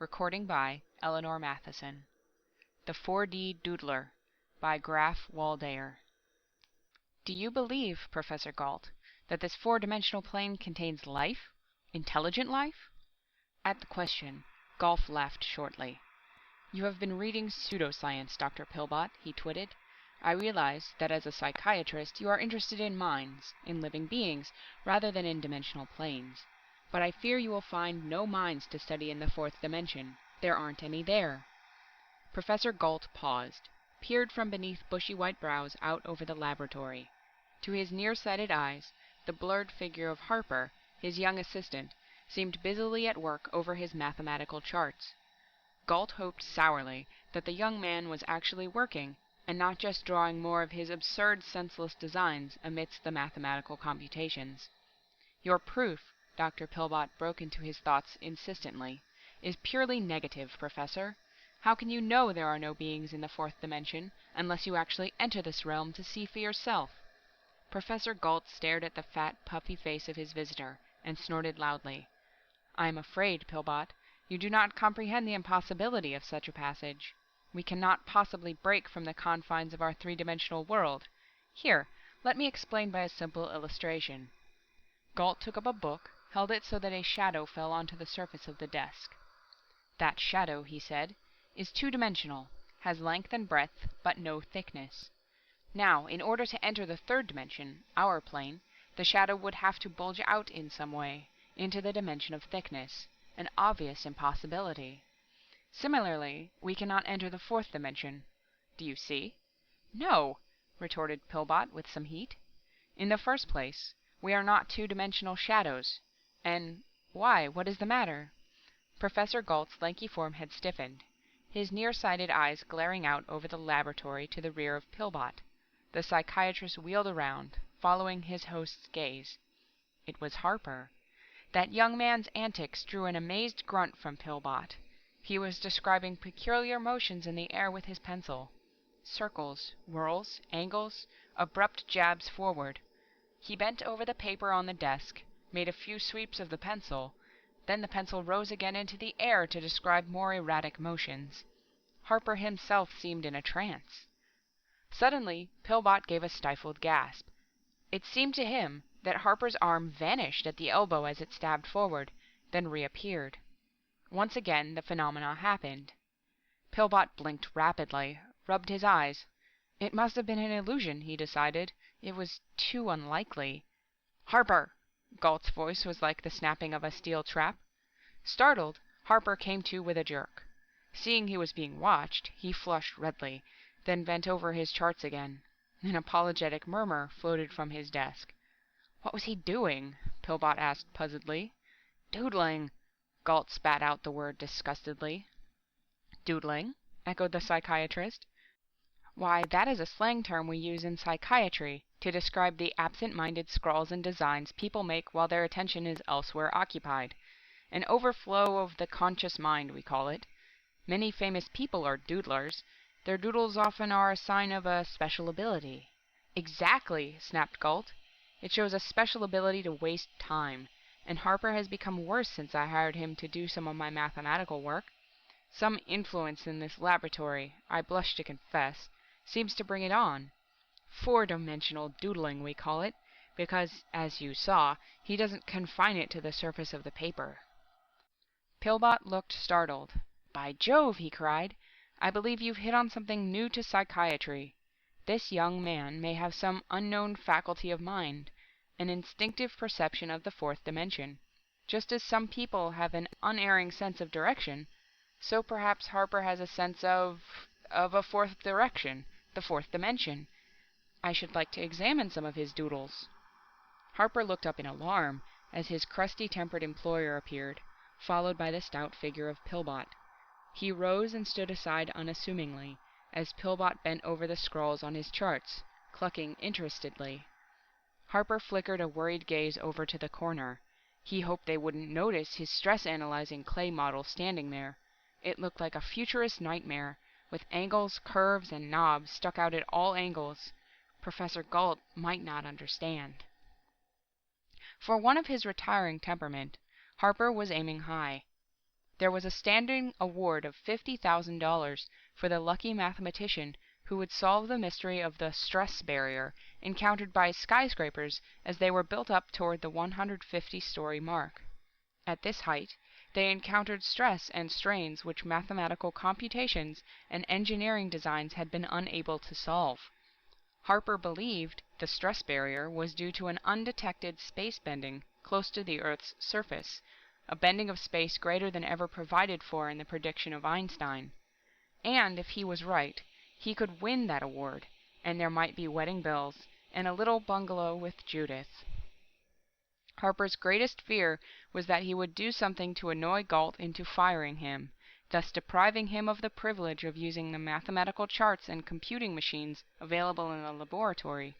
Recording by Elanor Matheson. The 4D Doodler by Graf Waldeyer. Do you believe, Professor Gault, that this four-dimensional plane contains life? Intelligent life? At the question, Gault laughed shortly. You have been reading pseudoscience, Dr. Pillbot, he twitted. I realize that as a psychiatrist you are interested in minds, in living beings, rather than in dimensional planes. But I fear you will find no minds to study in the fourth dimension. There aren't any there. Professor Gault paused, peered from beneath bushy white brows out over the laboratory. To his nearsighted eyes, the blurred figure of Harper, his young assistant, seemed busily at work over his mathematical charts. Gault hoped sourly that the young man was actually working, and not just drawing more of his absurd, senseless designs amidst the mathematical computations. Your proof, Dr. Pillbot broke into his thoughts insistently, is purely negative, Professor. How can you know there are no beings in the fourth dimension, unless you actually enter this realm to see for yourself? Professor Gault stared at the fat, puffy face of his visitor, and snorted loudly. I am afraid, Pillbot, you do not comprehend the impossibility of such a passage. We cannot possibly break from the confines of our three-dimensional world. Here, let me explain by a simple illustration. Gault took up a book, held it so that a shadow fell onto the surface of the desk. That shadow, he said, is two-dimensional, has length and breadth, but no thickness. Now, in order to enter the third dimension, our plane, the shadow would have to bulge out in some way, into the dimension of thickness, an obvious impossibility. Similarly, we cannot enter the fourth dimension. Do you see? No, retorted Pillbot with some heat. In the first place, we are not two-dimensional shadows. And why? What is the matter? Professor Gault's lanky form had stiffened, his nearsighted eyes glaring out over the laboratory to the rear of Pillbot. The psychiatrist wheeled around, following his host's gaze. It was Harper. That young man's antics drew an amazed grunt from Pillbot. He was describing peculiar motions in the air with his pencil. Circles, whirls, angles, abrupt jabs forward. He bent over the paper on the desk, made a few sweeps of the pencil, then the pencil rose again into the air to describe more erratic motions. Harper himself seemed in a trance. Suddenly, Pillbot gave a stifled gasp. It seemed to him that Harper's arm vanished at the elbow as it stabbed forward, then reappeared. Once again the phenomena happened. Pillbot blinked rapidly, rubbed his eyes. It must have been an illusion, he decided. It was too unlikely. Harper! Gault's voice was like the snapping of a steel trap. Startled, Harper came to with a jerk. Seeing he was being watched, he flushed redly, then bent over his charts again. An apologetic murmur floated from his desk. What was he doing? Pillbot asked puzzledly. Doodling. Gault spat out the word disgustedly. Doodling? Echoed the psychiatrist. Why, that is a slang term we use in psychiatry to describe the absent-minded scrawls and designs people make while their attention is elsewhere occupied. An overflow of the conscious mind, we call it. Many famous people are doodlers. Their doodles often are a sign of a special ability. Exactly, snapped Gault. It shows a special ability to waste time, and Harper has become worse since I hired him to do some of my mathematical work. Some influence in this laboratory, I blush to confess, seems to bring it on. Four-dimensional doodling, we call it, because, as you saw, he doesn't confine it to the surface of the paper. Pillbot looked startled. By Jove, he cried, I believe you've hit on something new to psychiatry. This young man may have some unknown faculty of mind, an instinctive perception of the fourth dimension. Just as some people have an unerring sense of direction, so perhaps Harper has a sense of a fourth direction, the fourth dimension. I should like to examine some of his doodles. Harper looked up in alarm as his crusty-tempered employer appeared, followed by the stout figure of Pillbot. He rose and stood aside unassumingly, as Pillbot bent over the scrawls on his charts, clucking interestedly. Harper flickered a worried gaze over to the corner. He hoped they wouldn't notice his stress-analyzing clay model standing there. It looked like a futurist nightmare, with angles, curves, and knobs stuck out at all angles. Professor Gault might not understand. For one of his retiring temperament, Harper was aiming high. There was a standing award of $50,000 for the lucky mathematician who would solve the mystery of the stress barrier encountered by skyscrapers as they were built up toward the 150-story mark. At this height, they encountered stress and strains which mathematical computations and engineering designs had been unable to solve. Harper believed the stress barrier was due to an undetected space bending close to the Earth's surface, a bending of space greater than ever provided for in the prediction of Einstein. And if he was right, he could win that award, and there might be wedding bells and a little bungalow with Judith. Harper's greatest fear was that he would do something to annoy Gault into firing him, thus depriving him of the privilege of using the mathematical charts and computing machines available in the laboratory.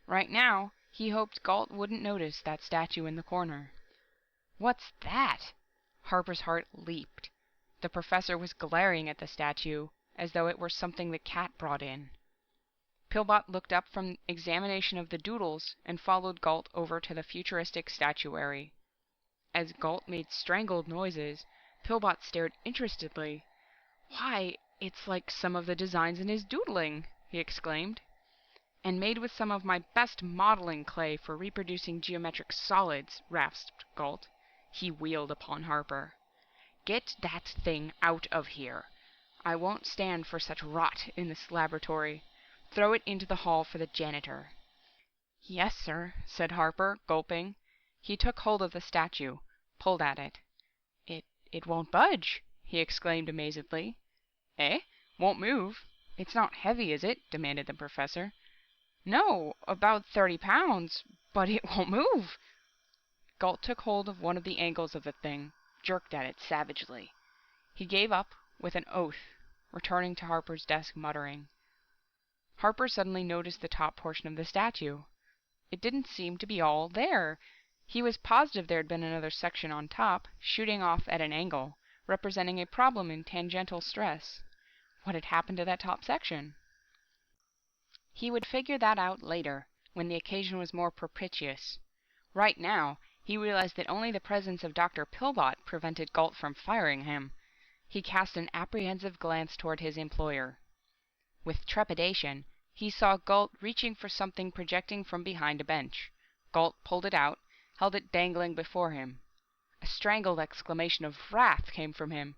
Right now, he hoped Gault wouldn't notice that statue in the corner. "What's that?" Harper's heart leaped. The professor was glaring at the statue as though it were something the cat brought in. Pillbot looked up from examination of the doodles and followed Gault over to the futuristic statuary. As Gault made strangled noises, Pillbot stared interestedly. "Why, it's like some of the designs in his doodling!" he exclaimed. "And made with some of my best modeling clay for reproducing geometric solids," rasped Gault. He wheeled upon Harper. "Get that thing out of here. I won't stand for such rot in this laboratory. Throw it into the hall for the janitor." "Yes, sir," said Harper, gulping. He took hold of the statue, pulled at it. It won't budge!" he exclaimed amazedly. "Eh? Won't move? It's not heavy, is it?" demanded the professor. "No, about 30 pounds, but it won't move." Gault took hold of one of the angles of the thing, jerked at it savagely. He gave up with an oath, returning to Harper's desk muttering. Harper suddenly noticed the top portion of the statue. It didn't seem to be all there. He was positive there had been another section on top, shooting off at an angle, representing a problem in tangential stress. What had happened to that top section? He would figure that out later, when the occasion was more propitious. Right now, he realized that only the presence of Dr. Pillbot prevented Gault from firing him. He cast an apprehensive glance toward his employer. With trepidation, he saw Gault reaching for something projecting from behind a bench. Gault pulled it out, held it dangling before him. A strangled exclamation of wrath came from him.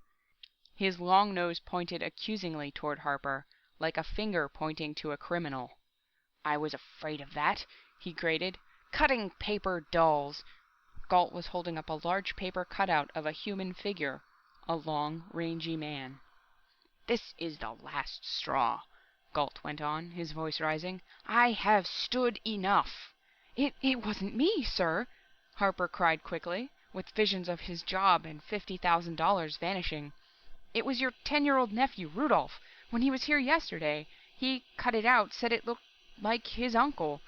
His long nose pointed accusingly toward Harper, like a finger pointing to a criminal. "I was afraid of that," he grated. "Cutting paper dolls!" Gault was holding up a large paper cutout of a human figure, a long, rangy man. "This is the last straw," Gault went on, his voice rising. "I have stood enough." It wasn't me, sir," Harper cried quickly, with visions of his job and $50,000 vanishing. "It was your 10-year-old nephew, Rudolph. When he was here yesterday, he cut it out, said it looked like his uncle."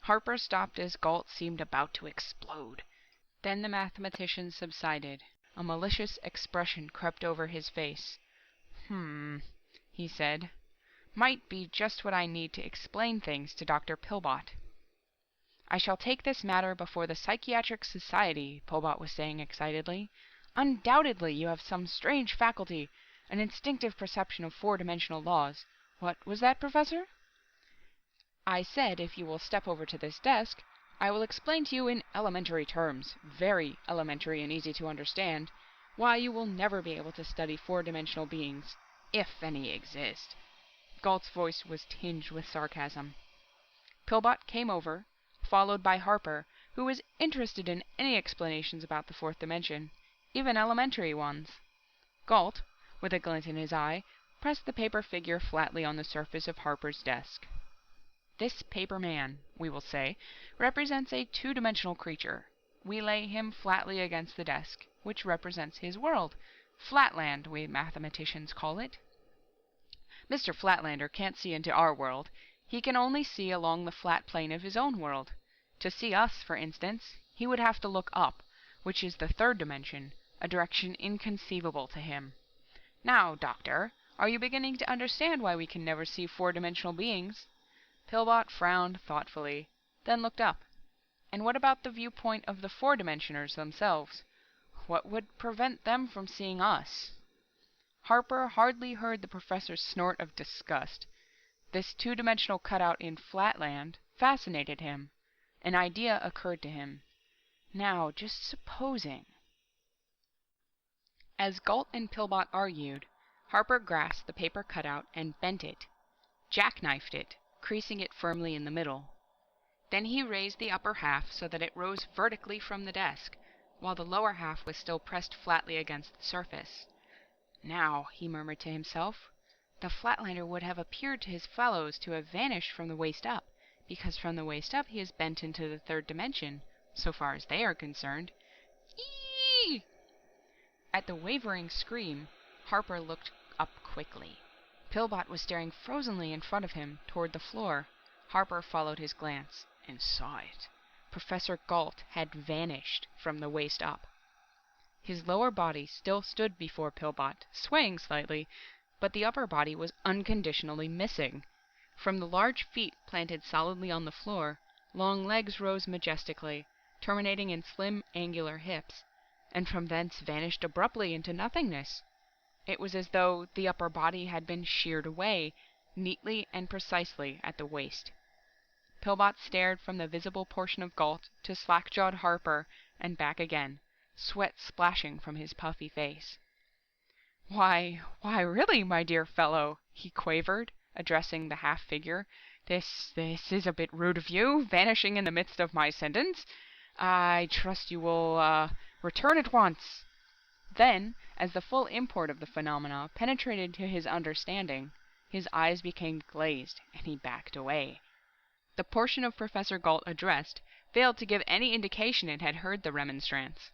Harper stopped as Gault seemed about to explode. Then the mathematician subsided. A malicious expression crept over his face. He said. "Might be just what I need to explain things to Dr. Pillbot." "I shall take this matter before the Psychiatric Society," Pillbot was saying excitedly. "Undoubtedly you have some strange faculty, an instinctive perception of four-dimensional laws. What was that, Professor?" "I said if you will step over to this desk, I will explain to you in elementary terms, very elementary and easy to understand, why you will never be able to study four-dimensional beings, if any exist." Gault's voice was tinged with sarcasm. Pillbot came over, followed by Harper, who was interested in any explanations about the fourth dimension, even elementary ones. Gault, with a glint in his eye, pressed the paper figure flatly on the surface of Harper's desk. "This paper man, we will say, represents a two-dimensional creature. We lay him flatly against the desk, which represents his world. Flatland, we mathematicians call it. Mr. Flatlander can't see into our world. He can only see along the flat plane of his own world. To see us, for instance, he would have to look up, which is the third dimension, a direction inconceivable to him. Now, Doctor, are you beginning to understand why we can never see four-dimensional beings?" Pillbot frowned thoughtfully, then looked up. "And what about the viewpoint of the four-dimensioners themselves?" what would prevent them from seeing us?" Harper hardly heard the professor's snort of disgust. This two-dimensional cutout in Flatland fascinated him. An idea occurred to him. Now, just supposing... As Gault and Pillbot argued, Harper grasped the paper cutout and bent it, jackknifed it, creasing it firmly in the middle. Then he raised the upper half so that it rose vertically from the desk, while the lower half was still pressed flatly against the surface. "Now," he murmured to himself, "the Flatlander would have appeared to his fellows to have vanished from the waist up, because from the waist up he is bent into the third dimension, so far as they are concerned." Eee! At the wavering scream, Harper looked up quickly. Pillbot was staring frozenly in front of him, toward the floor. Harper followed his glance, and saw it. Professor Gault had vanished from the waist up. His lower body still stood before Pillbot, swaying slightly, but the upper body was unconditionally missing. From the large feet planted solidly on the floor, long legs rose majestically, terminating in slim, angular hips, and from thence vanished abruptly into nothingness. It was as though the upper body had been sheared away, neatly and precisely at the waist. Pillbot stared from the visible portion of Gault to slack-jawed Harper and back again, sweat splashing from his puffy face. Why, really, my dear fellow," he quavered, addressing the half-figure, this is a bit rude of you, vanishing in the midst of my sentence. I trust you will, return at once." Then, as the full import of the phenomena penetrated to his understanding, his eyes became glazed, and he backed away. The portion of Professor Gault addressed failed to give any indication it had heard the remonstrance.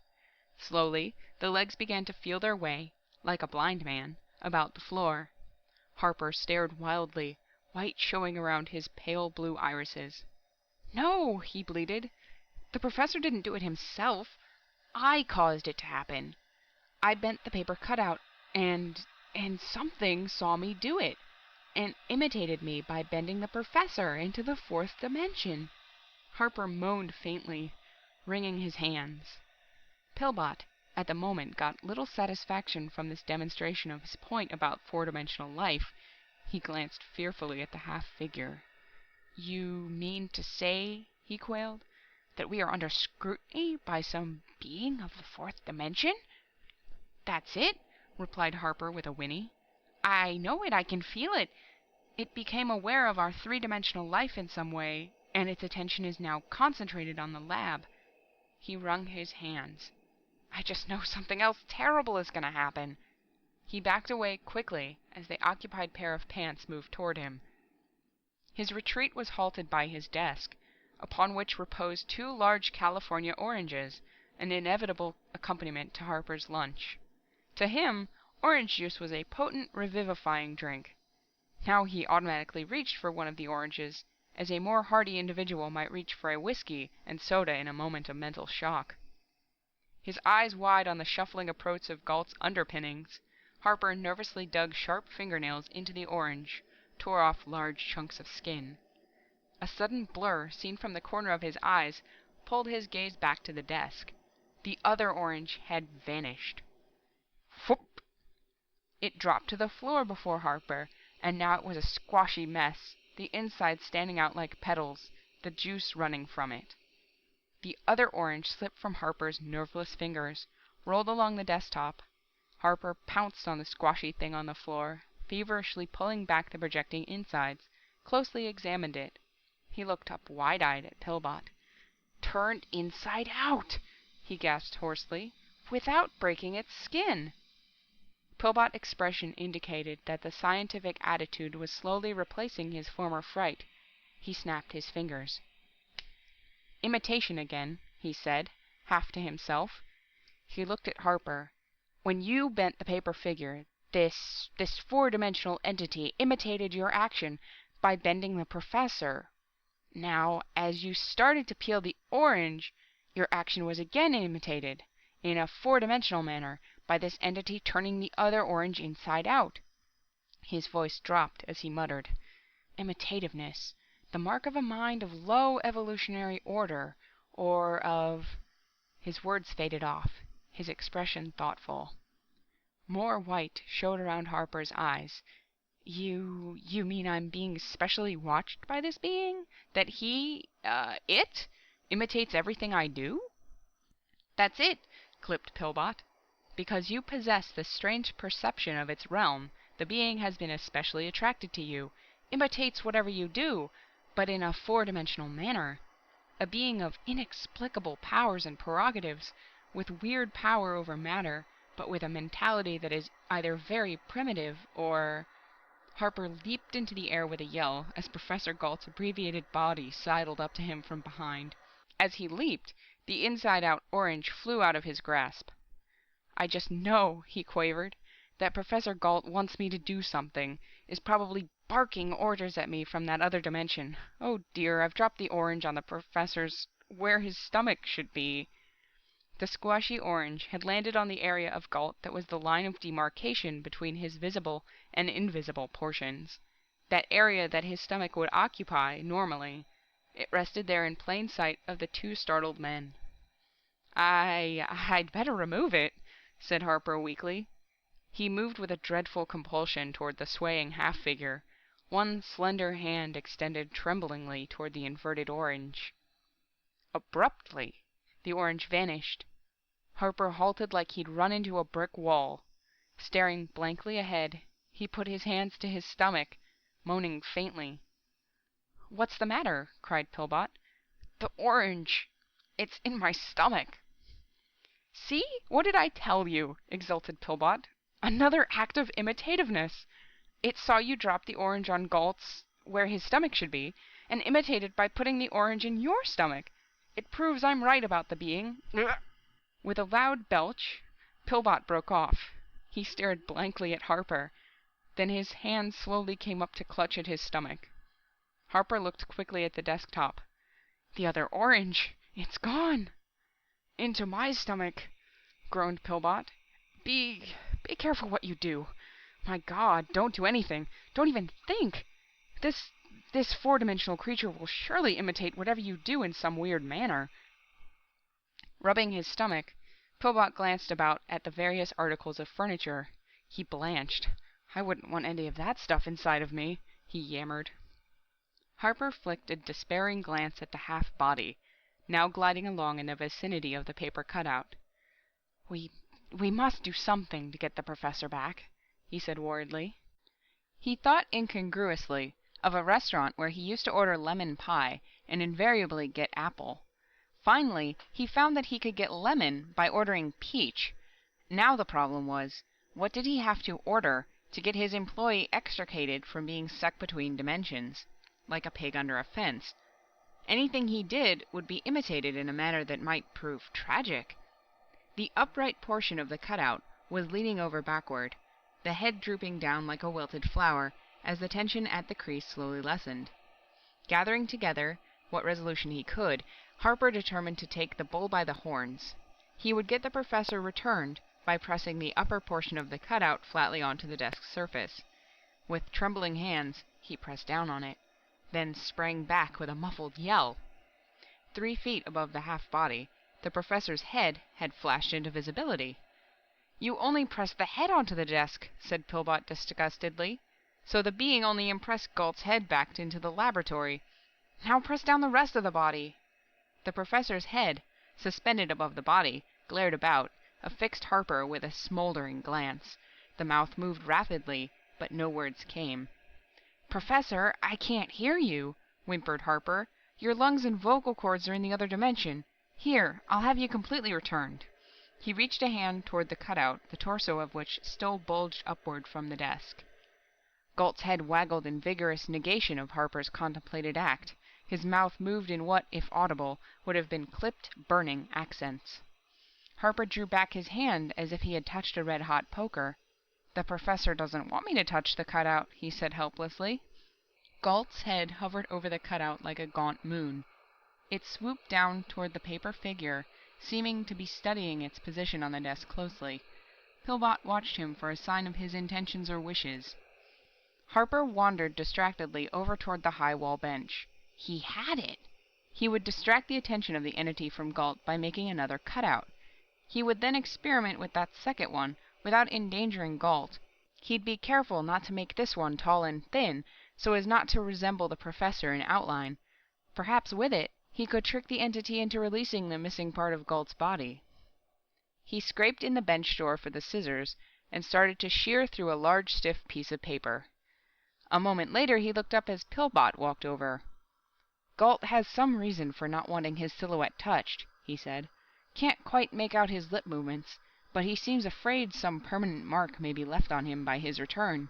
Slowly, the legs began to feel their way, like a blind man, about the floor. Harper stared wildly, white showing around his pale blue irises. "No," he bleated. "The professor didn't do it himself. I caused it to happen. I bent the paper cutout, and something saw me do it, and imitated me by bending the professor into the fourth dimension." Harper moaned faintly, wringing his hands. Pillbot, at the moment, got little satisfaction from this demonstration of his point about four-dimensional life. He glanced fearfully at the half-figure. "You mean to say," he quailed, "that we are under scrutiny by some being of the fourth dimension?" "That's it," replied Harper with a whinny. "I know it, I can feel it. It became aware of our three-dimensional life in some way, and its attention is now concentrated on the lab." He wrung his hands. "I just know something else terrible is going to happen." He backed away quickly as the occupied pair of pants moved toward him. His retreat was halted by his desk, upon which reposed 2 large California oranges, an inevitable accompaniment to Harper's lunch. To him, orange juice was a potent, revivifying drink. Now he automatically reached for one of the oranges, as a more hardy individual might reach for a whiskey and soda in a moment of mental shock. His eyes wide on the shuffling approach of Gault's underpinnings, Harper nervously dug sharp fingernails into the orange, tore off large chunks of skin. A sudden blur, seen from the corner of his eyes, pulled his gaze back to the desk. The other orange had vanished. Whoop! It dropped to the floor before Harper, and now it was a squashy mess, the inside standing out like petals, the juice running from it. The other orange slipped from Harper's nerveless fingers, rolled along the desktop. Harper pounced on the squashy thing on the floor, feverishly pulling back the projecting insides, closely examined it. He looked up wide-eyed at Pillbot. "Turned inside out!" he gasped hoarsely, "without breaking its skin!" Pillbot's expression indicated that the scientific attitude was slowly replacing his former fright. He snapped his fingers. "Imitation again," he said, half to himself. He looked at Harper. "When you bent the paper figure, this four-dimensional entity imitated your action by bending the professor. Now, as you started to peel the orange, your action was again imitated, in a four-dimensional manner, by this entity turning the other orange inside out." His voice dropped as he muttered, "Imitativeness, the mark of a mind of low evolutionary order, or of—" His words faded off. his expression thoughtful. More white showed around Harper's eyes. You mean I'm being specially watched by this being? That it imitates everything I do?" "That's it," clipped Pillbot. "Because you possess the strange perception of its realm, the being has been especially attracted to you, imitates whatever you do, but in a four-dimensional manner. A being of inexplicable powers and prerogatives, with weird power over matter, but with a mentality that is either very primitive or—" Harper leaped into the air with a yell as Professor Gault's abbreviated body sidled up to him from behind. As he leaped, the inside-out orange flew out of his grasp. "I just know," he quavered, "that Professor Gault wants me to do something, is probably barking orders at me from that other dimension. Oh dear, I've dropped the orange on the Professor's where his stomach should be." The squashy orange had landed on the area of Gault that was the line of demarcation between his visible and invisible portions. That area that his stomach would occupy, normally. It rested there in plain sight of the two startled men. I'd better remove it," said Harper weakly. He moved with a dreadful compulsion toward the swaying half-figure, one slender hand extended tremblingly toward the inverted orange. Abruptly, the orange vanished. Harper halted like he'd run into a brick wall. Staring blankly ahead, he put his hands to his stomach, moaning faintly. "What's the matter?" cried Pillbot. "The orange! It's in my stomach!" "See? What did I tell you?" exulted Pillbot. "Another act of imitativeness! It saw you drop the orange on Gault's where his stomach should be, and imitated by putting the orange in your stomach. It proves I'm right about the being." With a loud belch, Pillbot broke off. He stared blankly at Harper. Then his hand slowly came up to clutch at his stomach. Harper looked quickly at the desktop. "The other orange! It's gone!" "Into my stomach," groaned Pillbot. Be careful what you do. My God, don't do anything. Don't even think. This four-dimensional creature will surely imitate whatever you do in some weird manner." Rubbing his stomach, Pillbot glanced about at the various articles of furniture. He blanched. "I wouldn't want any of that stuff inside of me," he yammered. Harper flicked a despairing glance at the half-body, now gliding along in the vicinity of the paper cutout. We must do something to get the Professor back," he said worriedly. He thought incongruously of a restaurant where he used to order lemon pie and invariably get apple. Finally, he found that he could get lemon by ordering peach. Now the problem was, what did he have to order to get his employee extricated from being stuck between dimensions, like a pig under a fence? Anything he did would be imitated in a manner that might prove tragic. The upright portion of the cutout was leaning over backward, the head drooping down like a wilted flower as the tension at the crease slowly lessened. Gathering together what resolution he could, Harper determined to take the bull by the horns. He would get the Professor returned by pressing the upper portion of the cutout flatly onto the desk's surface. With trembling hands, he pressed down on it, then sprang back with a muffled yell. 3 feet above the half-body, the Professor's head had flashed into visibility. "You only pressed the head onto the desk," said Pillbot disgustedly. "So the being only impressed Gault's head back into the laboratory. Now press down the rest of the body." The Professor's head, suspended above the body, glared about, affixed Harper with a smoldering glance. The mouth moved rapidly, but no words came. "Professor, I can't hear you," whimpered Harper. "Your lungs and vocal cords are in the other dimension. Here, I'll have you completely returned." He reached a hand toward the cutout, the torso of which still bulged upward from the desk. Gault's head waggled in vigorous negation of Harper's contemplated act. His mouth moved in what, if audible, would have been clipped, burning accents. Harper drew back his hand as if he had touched a red-hot poker. "The Professor doesn't want me to touch the cutout," he said helplessly. Gault's head hovered over the cutout like a gaunt moon. It swooped down toward the paper figure, seeming to be studying its position on the desk closely. Pillbot watched him for a sign of his intentions or wishes. Harper wandered distractedly over toward the high wall bench. He had it! He would distract the attention of the entity from Gault by making another cutout. He would then experiment with that second one, without endangering Gault. He'd be careful not to make this one tall and thin, so as not to resemble the Professor in outline. Perhaps with it, he could trick the entity into releasing the missing part of Gault's body. He scraped in the bench drawer for the scissors, and started to shear through a large stiff piece of paper. A moment later he looked up as Pillbot walked over. "Gault has some reason for not wanting his silhouette touched," he said. "Can't quite make out his lip movements, but he seems afraid some permanent mark may be left on him by his return.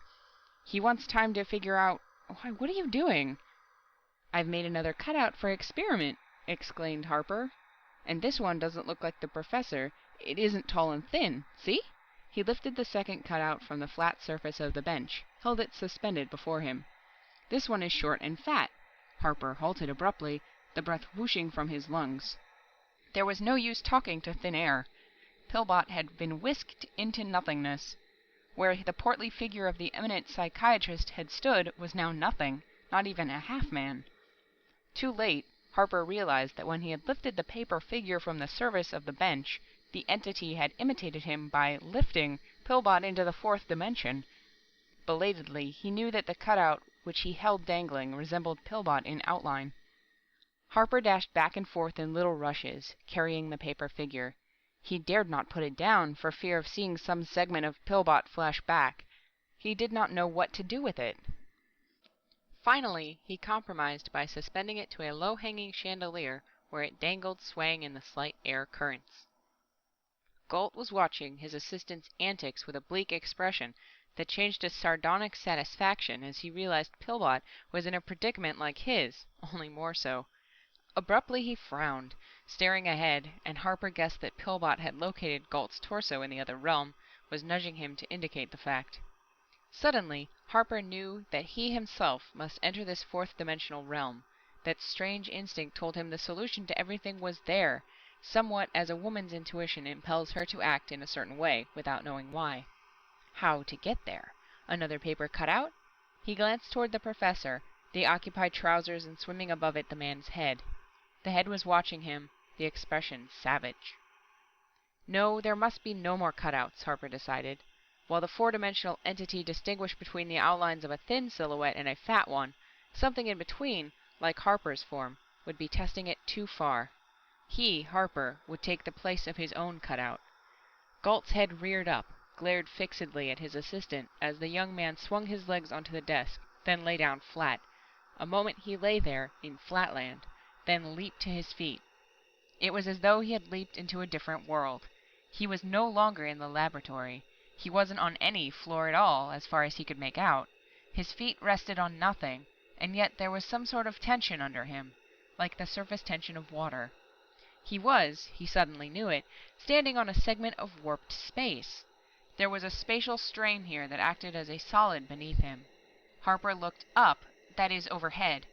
He wants time to figure out— Why, what are you doing?" "I've made another cutout for experiment," exclaimed Harper. "And this one doesn't look like the Professor. It isn't tall and thin. See?" He lifted the second cutout from the flat surface of the bench, held it suspended before him. "This one is short and fat." Harper halted abruptly, the breath whooshing from his lungs. There was no use talking to thin air. Pillbot had been whisked into nothingness. Where the portly figure of the eminent psychiatrist had stood was now nothing, not even a half-man. Too late, Harper realized that when he had lifted the paper figure from the surface of the bench, the entity had imitated him by lifting Pillbot into the fourth dimension. Belatedly, he knew that the cutout which he held dangling resembled Pillbot in outline. Harper dashed back and forth in little rushes, carrying the paper figure. He dared not put it down, for fear of seeing some segment of Pillbot flash back. He did not know what to do with it. Finally, he compromised by suspending it to a low-hanging chandelier, where it dangled swaying in the slight air currents. Gault was watching his assistant's antics with a bleak expression that changed to sardonic satisfaction as he realized Pillbot was in a predicament like his, only more so. Abruptly he frowned, staring ahead, and Harper guessed that Pillbot had located Gault's torso in the other realm, was nudging him to indicate the fact. Suddenly, Harper knew that he himself must enter this fourth-dimensional realm. That strange instinct told him the solution to everything was there, somewhat as a woman's intuition impels her to act in a certain way, without knowing why. How to get there? Another paper cutout? He glanced toward the Professor, the occupied trousers and swimming above it the man's head. The head was watching him, the expression savage. No, there must be no more cutouts, Harper decided. While the four-dimensional entity distinguished between the outlines of a thin silhouette and a fat one, something in between, like Harper's form, would be testing it too far. He, Harper, would take the place of his own cutout. Gault's head reared up, glared fixedly at his assistant as the young man swung his legs onto the desk, then lay down flat. A moment he lay there, in flatland, then leaped to his feet. It was as though he had leaped into a different world. He was no longer in the laboratory. He wasn't on any floor at all, as far as he could make out. His feet rested on nothing, and yet there was some sort of tension under him, like the surface tension of water. He was, he suddenly knew it, standing on a segment of warped space. There was a spatial strain here that acted as a solid beneath him. Harper looked up, that is, overhead.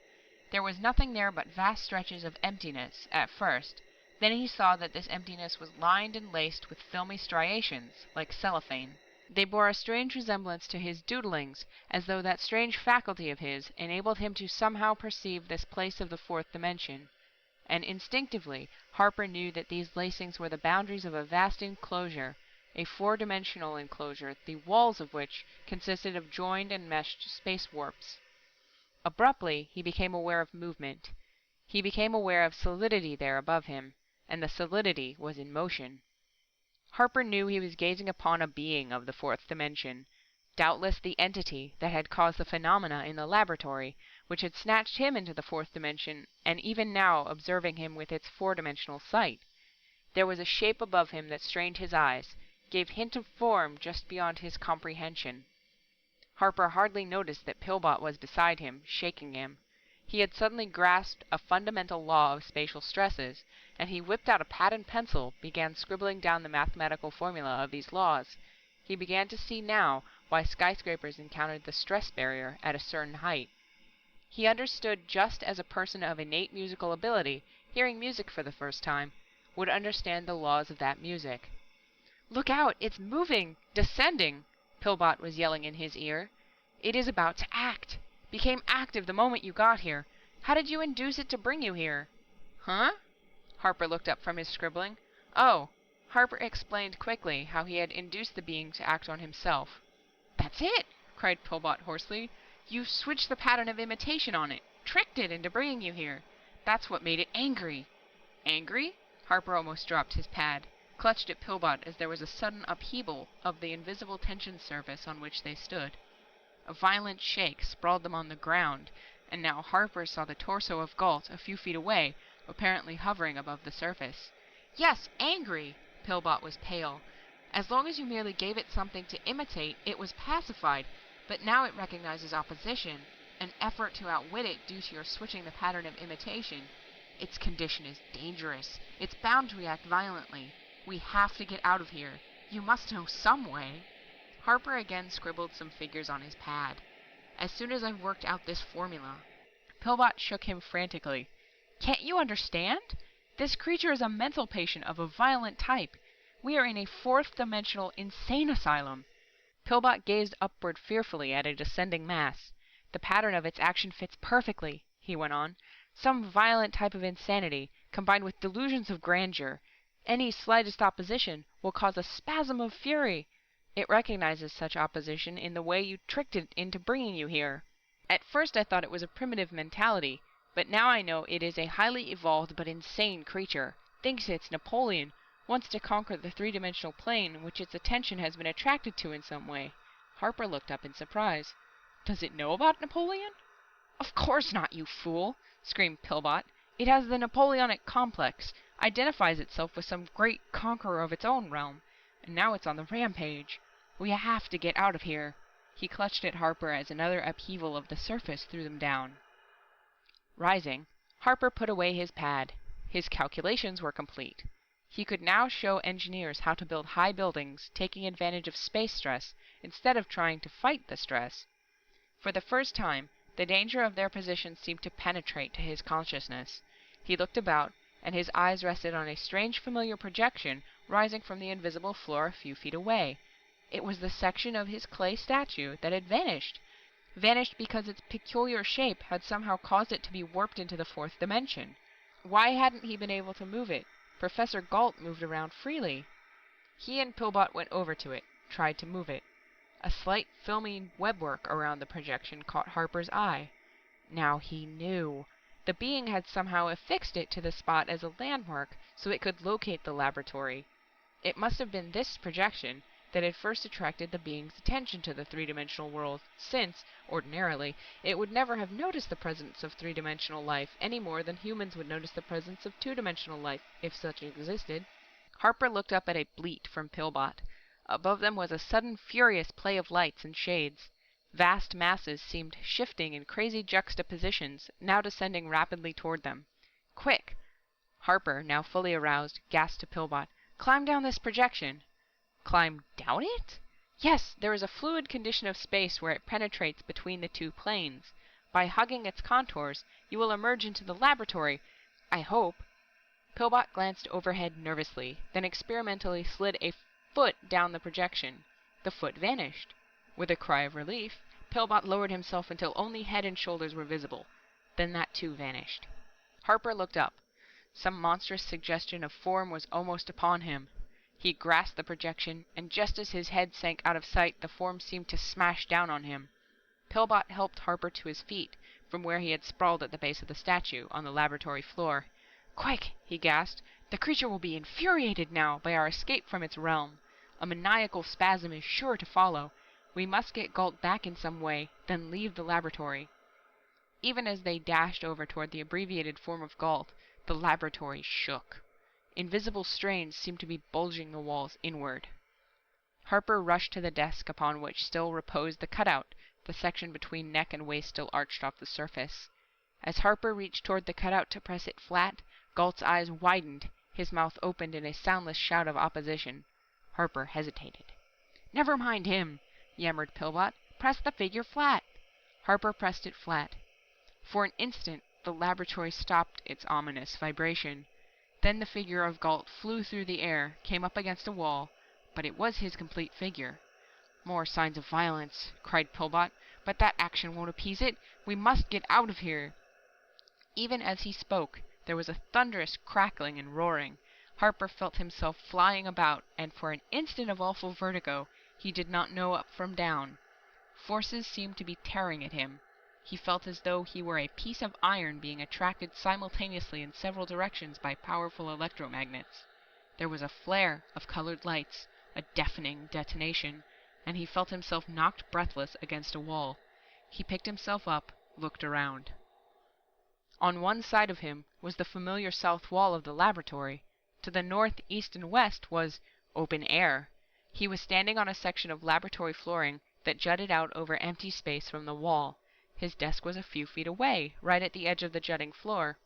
There was nothing there but vast stretches of emptiness, at first. Then he saw that this emptiness was lined and laced with filmy striations, like cellophane. They bore a strange resemblance to his doodlings, as though that strange faculty of his enabled him to somehow perceive this place of the fourth dimension. And instinctively, Harper knew that these lacings were the boundaries of a vast enclosure, a four-dimensional enclosure, the walls of which consisted of joined and meshed space warps. Abruptly, he became aware of movement. He became aware of solidity there above him, and the solidity was in motion. Harper knew he was gazing upon a being of the fourth dimension, doubtless the entity that had caused the phenomena in the laboratory, which had snatched him into the fourth dimension, and even now observing him with its four-dimensional sight. There was a shape above him that strained his eyes, gave hint of form just beyond his comprehension. Harper hardly noticed that Pillbot was beside him, shaking him. He had suddenly grasped a fundamental law of spatial stresses, and he whipped out a pad and pencil, began scribbling down the mathematical formula of these laws. He began to see now why skyscrapers encountered the stress barrier at a certain height. He understood just as a person of innate musical ability, hearing music for the first time, would understand the laws of that music. "Look out! It's moving! Descending!" Pillbot was yelling in his ear. "It is about to act! Became active the moment you got here. How did you induce it to bring you here?" "Huh?" Harper looked up from his scribbling. "Oh, Harper explained quickly how he had induced the being to act on himself. "That's it!" cried Pillbot hoarsely. "You switched the pattern of imitation on it, tricked it into bringing you here. That's what made it angry." "Angry?" Harper almost dropped his pad, clutched at Pillbot as there was a sudden upheaval of the invisible tension surface on which they stood. A violent shake sprawled them on the ground, and now Harper saw the torso of Gault a few feet away, apparently hovering above the surface. "Yes, angry!" Pillbot was pale. "As long as you merely gave it something to imitate, it was pacified, but now it recognizes opposition, an effort to outwit it due to your switching the pattern of imitation. Its condition is dangerous. It's bound to react violently. We have to get out of here. You must know some way." Harper again scribbled some figures on his pad. "As soon as I've worked out this formula." Pillbot shook him frantically. "Can't you understand? This creature is a mental patient of a violent type. We are in a fourth-dimensional insane asylum." Pillbot gazed upward fearfully at a descending mass. "The pattern of its action fits perfectly," he went on. "Some violent type of insanity, combined with delusions of grandeur. Any slightest opposition will cause a spasm of fury. It recognizes such opposition in the way you tricked it into bringing you here. At first I thought it was a primitive mentality, but now I know it is a highly evolved but insane creature. Thinks it's Napoleon, wants to conquer the three-dimensional plane which its attention has been attracted to in some way." Harper looked up in surprise. "Does it know about Napoleon?" "Of course not, you fool!" screamed Pillbot. "It has the Napoleonic complex, identifies itself with some great conqueror of its own realm, and now it's on the rampage. We have to get out of here." He clutched at Harper as another upheaval of the surface threw them down. Rising, Harper put away his pad. His calculations were complete. He could now show engineers how to build high buildings, taking advantage of space stress instead of trying to fight the stress. For the first time, the danger of their position seemed to penetrate to his consciousness. He looked about, and his eyes rested on a strange familiar projection rising from the invisible floor a few feet away. It was the section of his clay statue that had vanished. Vanished because its peculiar shape had somehow caused it to be warped into the fourth dimension. Why hadn't he been able to move it? Professor Gault moved around freely. He and Pillbot went over to it, tried to move it. A slight filmy webwork around the projection caught Harper's eye. Now he knew. The being had somehow affixed it to the spot as a landmark so it could locate the laboratory. It must have been this projection that had first attracted the being's attention to the three-dimensional world, since, ordinarily, it would never have noticed the presence of three-dimensional life any more than humans would notice the presence of two-dimensional life, if such existed. Harper looked up at a bleat from Pillbot. Above them was a sudden furious play of lights and shades. Vast masses seemed shifting in crazy juxtapositions, now descending rapidly toward them. "Quick!" Harper, now fully aroused, gasped to Pillbot. "Climb down this projection!" "Climb down it?" "Yes, there is a fluid condition of space where it penetrates between the two planes. By hugging its contours, you will emerge into the laboratory. I hope." Pillbot glanced overhead nervously, then experimentally slid a foot down the projection. The foot vanished. With a cry of relief, Pillbot lowered himself until only head and shoulders were visible. Then that too vanished. Harper looked up. Some monstrous suggestion of form was almost upon him. He grasped the projection, and just as his head sank out of sight, the form seemed to smash down on him. Pillbot helped Harper to his feet, from where he had sprawled at the base of the statue, on the laboratory floor. "Quick!" he gasped. "The creature will be infuriated now by our escape from its realm. A maniacal spasm is sure to follow. We must get Gault back in some way, then leave the laboratory." Even as they dashed over toward the abbreviated form of Gault, the laboratory shook. Invisible strains seemed to be bulging the walls inward. Harper rushed to the desk upon which still reposed the cutout, the section between neck and waist still arched off the surface. As Harper reached toward the cutout to press it flat, Gault's eyes widened, his mouth opened in a soundless shout of opposition. Harper hesitated. "Never mind him," yammered Pillbot. "Press the figure flat." Harper pressed it flat. For an instant, the laboratory stopped its ominous vibration. Then the figure of Gault flew through the air, came up against a wall, but it was his complete figure. "More signs of violence," cried Pillbot, "but that action won't appease it. We must get out of here." Even as he spoke, there was a thunderous crackling and roaring. Harper felt himself flying about, and for an instant of awful vertigo, he did not know up from down. Forces seemed to be tearing at him. He felt as though he were a piece of iron being attracted simultaneously in several directions by powerful electromagnets. There was a flare of colored lights, a deafening detonation, and he felt himself knocked breathless against a wall. He picked himself up, looked around. On one side of him was the familiar south wall of the laboratory. To the north, east, and west was open air. He was standing on a section of laboratory flooring that jutted out over empty space from the wall. His desk was a few feet away, right at the edge of the jutting floor.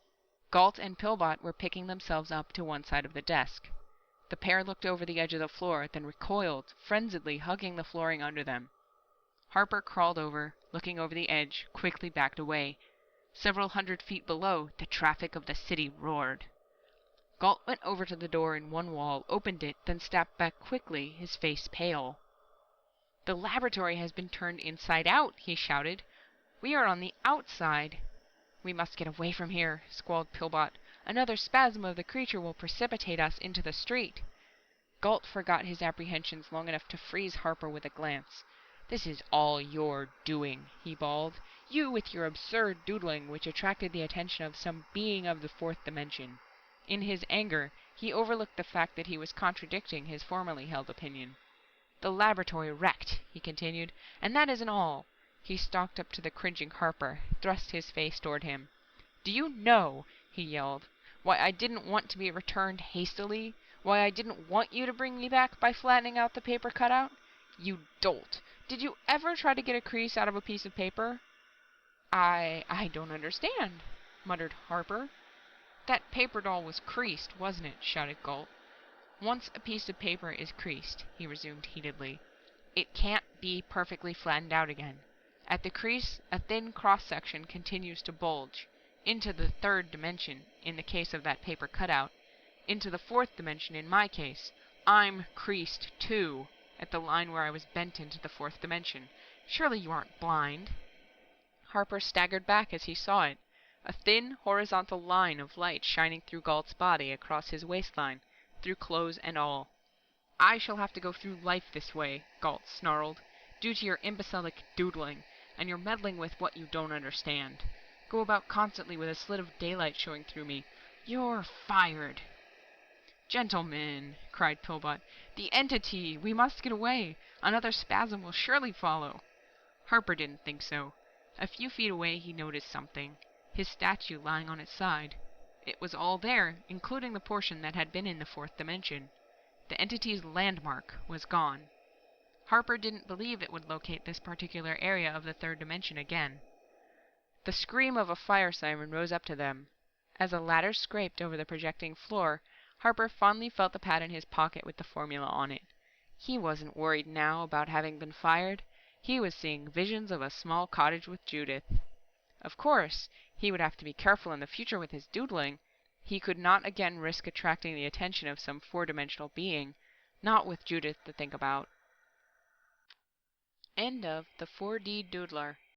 Gault and Pillbot were picking themselves up to one side of the desk. The pair looked over the edge of the floor, then recoiled, frenziedly hugging the flooring under them. Harper crawled over, looking over the edge, quickly backed away. Several 100 feet below, the traffic of the city roared. Gault went over to the door in one wall, opened it, then stepped back quickly, his face pale. "The laboratory has been turned inside out," he shouted. "We are on the outside." "We must get away from here," squalled Pillbot. "Another spasm of the creature will precipitate us into the street." Gault forgot his apprehensions long enough to freeze Harper with a glance. "This is all your doing," he bawled. "You with your absurd doodling, which attracted the attention of some being of the fourth dimension." In his anger, he overlooked the fact that he was contradicting his formerly held opinion. "The laboratory wrecked," he continued, "and that isn't all." He stalked up to the cringing Harper, thrust his face toward him. "Do you know," he yelled, "why I didn't want to be returned hastily? Why I didn't want you to bring me back by flattening out the paper cutout? You dolt! Did you ever try to get a crease out of a piece of paper?" I don't understand," muttered Harper. "That paper doll was creased, wasn't it?" shouted Gault. "Once a piece of paper is creased," he resumed heatedly, "it can't be perfectly flattened out again. At the crease, a thin cross-section continues to bulge. Into the third dimension, in the case of that paper cutout. Into the fourth dimension, in my case. I'm creased, too, at the line where I was bent into the fourth dimension. Surely you aren't blind?" Harper staggered back as he saw it. A thin, horizontal line of light shining through Gault's body, across his waistline, through clothes and all. "I shall have to go through life this way," Gault snarled, "due to your imbecilic doodling, and your meddling with what you don't understand. Go about constantly with a slit of daylight showing through me. You're fired." "Gentlemen," cried Pillbot, "the entity! We must get away. Another spasm will surely follow." Harper didn't think so. A few feet away he noticed something. His statue lying on its side. It was all there, including the portion that had been in the fourth dimension. The entity's landmark was gone. Harper didn't believe it would locate this particular area of the third dimension again. The scream of a fire siren rose up to them. As a ladder scraped over the projecting floor, Harper fondly felt the pad in his pocket with the formula on it. He wasn't worried now about having been fired. He was seeing visions of a small cottage with Judith. Of course, he would have to be careful in the future with his doodling. He could not again risk attracting the attention of some four-dimensional being, not with Judith to think about. End of The 4D Doodler.